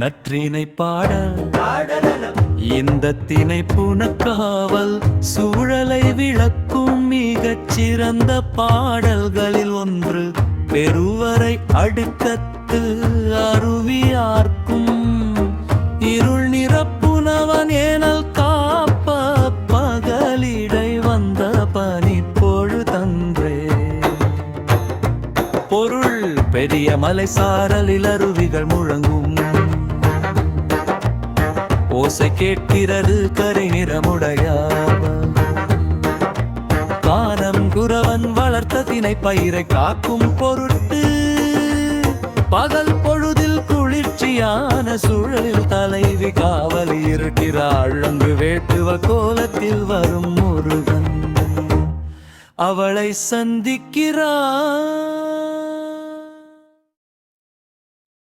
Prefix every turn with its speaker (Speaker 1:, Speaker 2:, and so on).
Speaker 1: நற்றினை பாடல் இந்த திணை புனக்காவல் சூழலை விளக்கும் மிகச் சிறந்த பாடல்களில் ஒன்று. பெருவரை அடுக்கத்து அருவியார்க்கும் இருள் நிரப்புனவன் ஏனல் காப்ப பகலிடை வந்த பனி பொழுதன்றே. பொருள் பெரிய மலை சாரலில் அருவிகள் முழங்கும் ஓசை கேட்கிறது கரை நிறமுடையாவ. கானம் குறவன் வளர்த்த திணை பயிரை காக்கும் பொருட்டு பகல் பொழுதில் குளிர்ச்சியான சூழலில் தலைவி காவல் இருக்கிறாள். அங்கு வேட்டுவ கோலத்தில் வரும் முருகன் அவளை சந்திக்கிறார்.